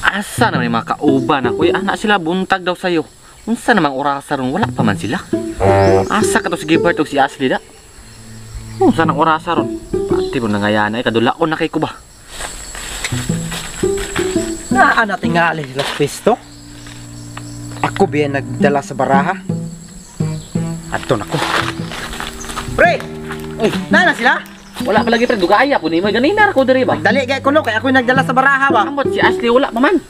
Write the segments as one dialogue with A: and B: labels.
A: Asa naman yung mga kauban ako? Anak sila buntag daw sa'yo. Unsa namang orasa ron? Wala pa man sila. Asa ka to si Gilbert o si Ashley da? Unsa nang orasa ron? Pati mo nangayana ay kadulaon na kay ko ba?
B: Naan na tingali sila sa pisto. Ako biya nagdala sa baraha. Ato na ko. Pre! Uy, nana sila?
A: Wala pa lagi pre, dugaya po ni mo. Ganina ra ko diri ba?
B: Dali kay kuno kay ako yung nagdala sa baraha ba?
A: Ambot si Ashley wala pa man.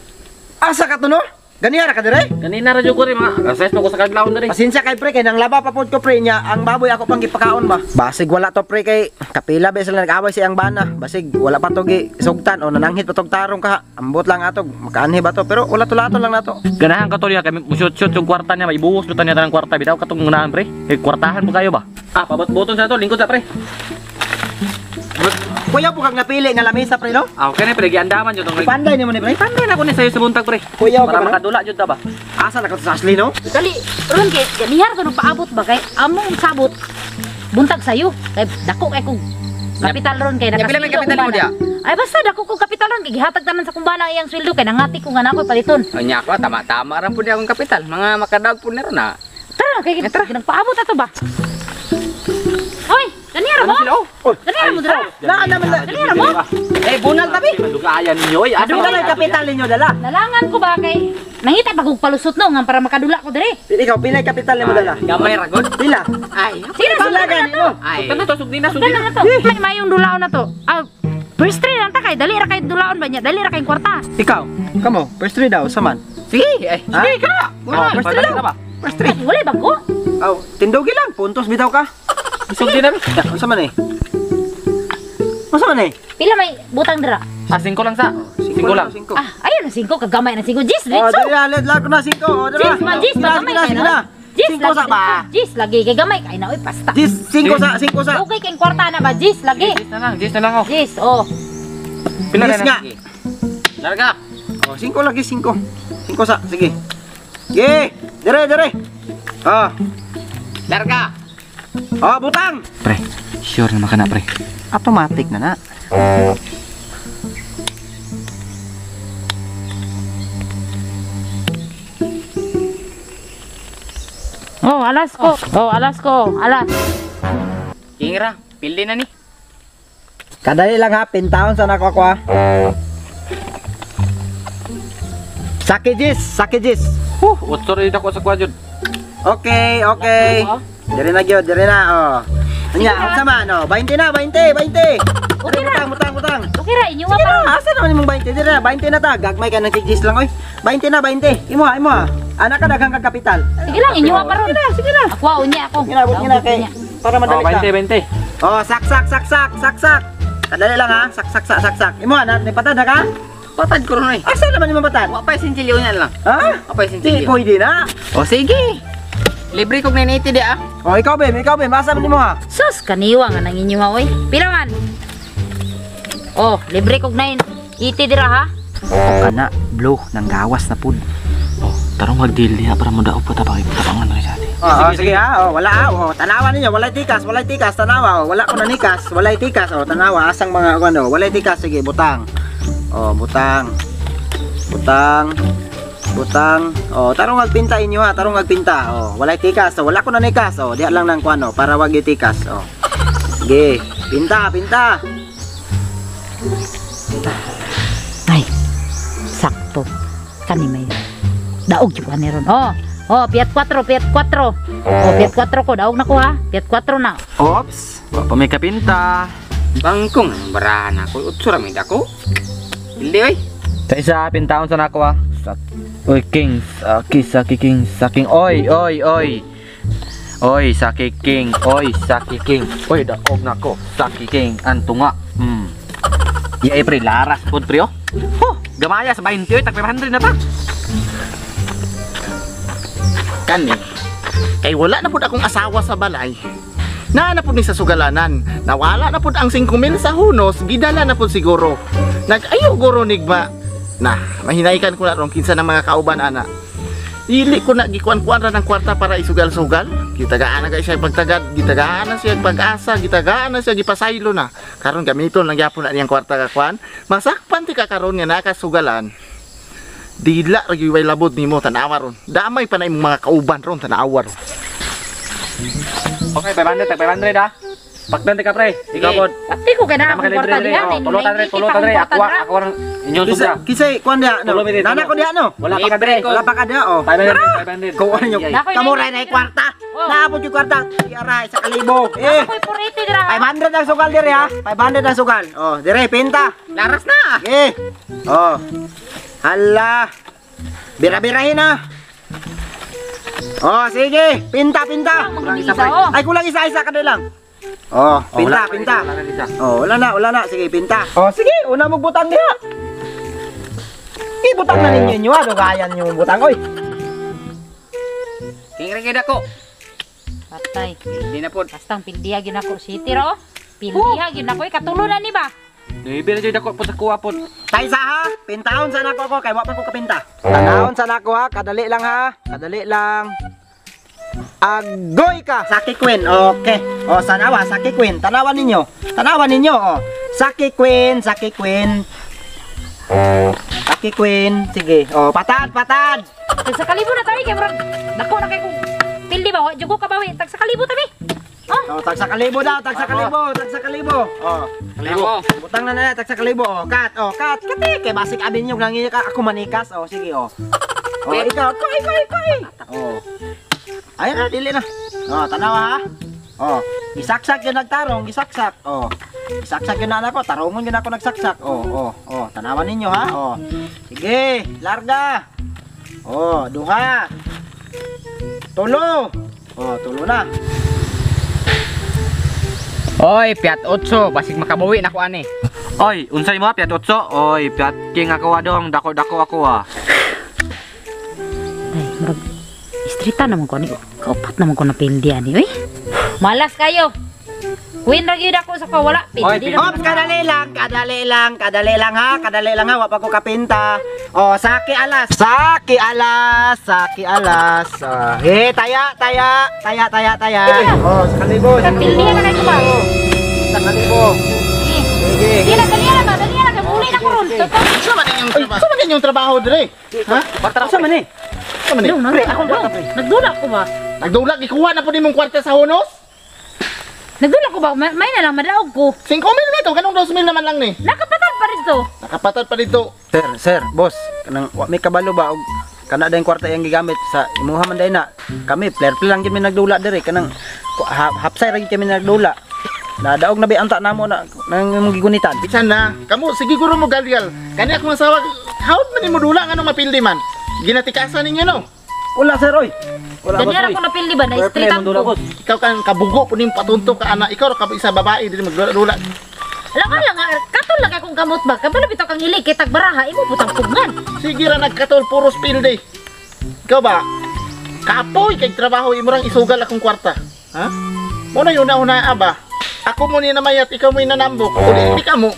B: Asa ka to no? Ganiyara ka dire?
A: Ganina ra jud ko rin mga assess mo ko sa kadlawon diri.
B: Pasensya kay pre kay nang laba pa pod ko pre niya ang baboy ako pang gipakaon ba. Basig wala to pre kay kapila ba sila nag-away si ang bana. Basig wala pa to gi sugtan o nananghit pa tog tarong ka. Ambot lang ato makaanhi ba to pero wala to lato lang nato.
A: Ganahan ka to niya kay shoot yung kwarta niya, maibuhos lutan niya tanang kwarta bitaw katong unahan pre. Eh kwartahan mo kayo ba? Ah, pabot-boton sa to, lingkod sa pre.
B: Kuya po kag napili nga lamesa pre no?
A: Ah, okay na pre, giandaman jud tong
B: Panday ni mo ni pre.
A: Panday na ko ni sayo sa buntag pre.
B: Kuya
A: Para
B: ka ba?
A: makadula jud ta ba?
B: Asa na ka to sa Ashley no?
C: Dali, ron kay ganihar ko nung paabot ba kay among sabot buntag sayo kay dako kay kog kapital ron kay
A: Pila may kapital mo dia?
C: Ay basta dako kog kapital ron kay gihatag tanan sa kumbana iyang sweldo kay nangati ko nga nako paliton.
D: Anya ko tama-tama ra pud akong kapital. Mga makadag pud na ron na.
C: Tara kay nagpaabot ato ba? Hoy, ganihar mo? Ganihar mo dra?
B: Na naman na.
C: Ganihar mo?
D: Eh bunal tabi.
A: Dugayan ninyo ay
B: Ano na lang kapital ninyo dala?
C: Nalangan ko ba kay nangita pa kog palusot no nga para makadula ko diri.
B: Ikaw pilay kapital nimo dala?
D: Gamay ra gud.
B: Pila?
D: Ay.
C: Sino
B: Pala
C: sugdan na
B: gani
C: to?
B: mo.
D: Ay.
A: Kana to sugdi na
C: Sugdan na to. May mayong dulaon na to. Ah, first three lang ta kay dali ra kay dulaon ba niya? Dali ra kay kwarta.
B: Ikaw, kamo, first three daw, saman.
D: Sige, ay.
B: Ha?
A: Sige ka.
B: Oh, first three daw.
A: ba?
B: First three.
C: Wala ba ko?
B: Oh, tindogi lang, puntos bitaw ka.
A: Sugdi na.
B: Ano saman eh? Ano saman eh?
C: Pila may butang dira?
A: Ah, 5 lang sa. 5 lang.
B: Singko.
C: Ah, ayun na 5 kagamay na 5 Jis,
B: Oh,
C: dito.
B: dali na, let ko na singko. Oh, dali.
C: Jis, man Jis, magamay kay na. Jis,
B: Singko sa ba?
C: Jis lagi kay gamay kay na oy pasta.
B: Jis, singko sa, singko sa.
C: Okay kay kwarta na ba Jis lagi.
A: Jis na lang oh.
C: Jis, oh.
A: Pila
B: Jis
A: na
B: nga.
A: Larga.
B: Oh, singko lagi, singko. Singko sa, sige. Sige, dire. Oh,
D: Larga.
B: oh, butang.
A: Pre, sure naman ka na pre.
B: Automatic na na.
C: Oh, alas ko. Oh, alas ko. Alas.
D: Kingira, pildi na ni.
B: Kadali lang ha, pintaon sa nakakwa. Saki Jis.
A: Utso rin ako sa kwadyon.
B: Okay. Dire na gyud, dire na. Oh. Anya, unsa man oh, 20 na, 20.
C: Okay ra.
B: Butang.
C: Okay ra inyo pa ron.
B: Asa naman imong 20? Dire na, 20 na ta. Gagmay ka ng tigis lang oy. 20 na, 20. Imo ha. Anak ka daghang kag kapital.
C: Sige lang inyo pa ron. Sige lang. Ako unya ako.
B: Ginabot gina kay para
A: Oh,
B: madali ka.
A: 20.
B: Oh, sak. Kadali lang ha. Sak. Imo na, nipatad na ka?
D: Patad ko ron eh.
B: Asa naman imong batad?
D: Wa pa sinsilyo yan lang.
B: Ha?
D: Wa pa
B: Di
D: sinsilyo.
B: pwede na.
D: O sige. Libre kog 980 di ah.
B: Oh, ikaw be, masa man nimo ha?
C: Sus kaniwa nga nang inyo oy. Pila man? Oh, libre kog 9. Iti dira ha.
B: Kana, blow nang gawas na pud.
A: Oh, tarong mag-deal niya para mo daog pa tabangan na sa atin.
B: Sige ha. Oh, wala ha. Oh, tanawa ninyo, walay tikas, tanawa. Oh, wala ko na nikas, walay tikas. Oh, tanawa asang mga ano, walay tikas. Sige, butang. Oh, butang. Oh, tarong magpinta inyo ha, Oh, walay tikas. Oh, wala ko na nikas. Oh, diha lang nang kuano para wag itikas. Oh. Sige, pinta.
C: Ay, sakto. Kani may daog yung kani ron. Oh, Fiat 4. Oh, Fiat 4 ko. Daog na ko ha. Fiat 4 na.
A: Ops, wa pa may kapinta.
D: Bangkong barahan ako. Utsura mi dako. Pildi oy.
A: Sa isa pintaon sa nako ah. Oy King, Saki King. Oy. Oy, Saki King. Oy, daog nako. Saki King antunga. Ya pre laras pud pre oh. Gamaya sa 20 oy, tag 500 na ta.
E: Kani kay wala na pud akong asawa sa balay. Na pud ni sa sugalanan. Nawala na pud ang 5,000 sa hunos, gidala na pud siguro. Nag-ayo guro nigba. Nah, mahinaikan ko na ron kinsa ng mga kauban ana. Dili ko na gikuan-kuan ra ng kwarta para isugal-sugal. Gitagaan na kay siya pagtagad, gitagaan na siya pag-asa, gitagaan na siya gipasaylo na. Karon gamiton lang gyapon na niyang kwarta ka kwan. Masakpan ti ka karon nga nakasugalan. Dila ra gyud way labod nimo tanawa ron. Damay pa na imong mga kauban ron tanawa ron.
A: Okay, 500 ha. Pagdan ka pre. Ikaw pod.
C: Pati ko kaya na akong kwarta diha.
A: Tulutan re. Ako ran inyong sobra.
B: Kisay kuan dia no.
A: Tulo, minute,
B: Nana ko dia no.
A: Wala pa ka pre.
B: Wala pa ka dia oh.
A: 500.
B: Kuha ninyo.
C: Nakoy,
B: Kamo
C: nakoy.
B: ray na kwarta.
C: Oh.
B: Naabot yung kwarta. Iara sa kalibo. Eh.
C: Ako'y purito dira.
B: 500 ang sugal dire ha. 500 ang sugal. Oh, dire pinta.
D: Laras na.
B: Eh. Oh. Hala. Bira-birahin na. Oh, sige. Pinta.
C: Mga isa oh.
B: Ay, kulang isa-isa ka na lang. Oh, pinta. Oh, wala na. Sige, pinta. Oh, sige. Una mo butang diha. Ibutang na ninyo ano kaya niyo butang oy.
D: King ako.
C: Patay.
D: Hindi na po.
C: Bastang pildiha gyud ako city ro. Pildiha gyud ako katulunan ni ba?
A: Nibi na jud ako po sa kuha pod.
B: Tay sa ha. Pintaon sa nako ko kay wa pa ko kapinta. Tanawon sa nako ha. Kadali lang ha. Kadali lang. Agoy ka. Saki Queen. Okay. Oh, sanawa Saki Queen. Tanawan ninyo. Oh. Saki Queen. Saki Queen. Sige. Oh, patad.
C: Sa kalibo na tayo kay murag dako na kay kung pildi ba wa jud ko kabawi tag sa kalibo tabi.
B: Oh, tag sa kalibo daw. Tag sa kalibo. Oh.
D: Kalibo.
B: Butang na tag sa kalibo. Oh, kat. Kati kay basik abin yung nangiya ka ako manikas. Oh, sige oh. Oh, ikaw. Koy. Oh. Ayan na, dili na. Oh, tanawa ha. Oh, isaksak yun nagtarong, isaksak. Oh, isaksak yun na ako, tarongon yun ako nagsaksak. Oh, tanawan ninyo ha. Oh, sige, larga. Oh, duha. Tulo. Oh, tulo na.
D: Oy, Piat 8, basig makabawi na ko ani.
A: Oy, unsay mo Piat 8? Oy, Piat King ako adong, dako ako ah.
C: Ay, murag istrita naman ko ni. Kaupat naman ko na pildi ani, oy. Malas kayo. Queen ra gyud ako sa kawala pildi.
B: Ops, kadali lang ha. Kadali lang ha, wa pa ko kapinta. Oh, saki alas. Taya. Oh, sa kalibo.
C: Pildi na kayo ba?
B: Sa kalibo. Sige.
C: Dili na kay muli na ko ron.
E: Sa man inyong trabaho dire? Ha?
B: Batra sa man eh.
E: Sa man.
B: Pre, akong bata pre.
C: Nagdula ko ba?
E: Nagdulag ikuha na po nimong kwarta sa Hunos?
C: Nagdula ko ba? May na lang madaog ko.
E: 5,000 nito, kanong 2,000 naman lang ni.
C: Nakapatad pa rin to.
E: Nakapatad pa dito.
B: Sir, boss, kanang wa may kabalo ba og kana dayong kwarta yang gigamit sa imuha man day na. Kami player lang gyud mi nagdula dire kanang hapsay ra gyud kami nagdula. Nadaog na anta namo na nang imong gigunitan.
E: Bisan na, kamu sige guro mo galgal. Kani akong asawa, hawd man nimo dula nga nung mapildi man. Ginatikasan ninyo no.
B: Wala sir oy. Wala boss.
C: Ganyan ako napildi ba?
B: Fair play,
C: Na-streetan
B: mandula,
C: ko.
B: boss.
E: Ikaw kang kabugo po ning patunto ka anak. Ikaw ka isa babae dili magdula.
C: Alam ka lang, katol lang akong kamot ba? Kabalo bitaw kang ilig, kitag baraha, imo putang pugngan.
E: Sige ra nagkatol puros pildi. Ikaw ba? Kapoy kay trabaho imo rang isugal akong kwarta. Ha? Mo na yun na aba. Ako mo ni namayat, ikaw mo nanambok. Uli ka mo.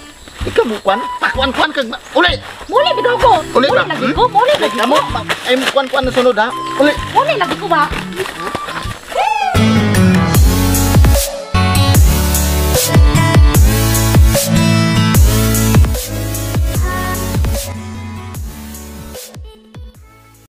E: Ikaw mo kwan, pakwan-kwan kag uli.
C: Muli bitaw ko.
E: Uli ba?
C: lagi ko, muli lagi
E: Kamu
C: ko.
E: ay mo kwan-kwan na sunod ha. Uli.
C: Muli lagi ko ba?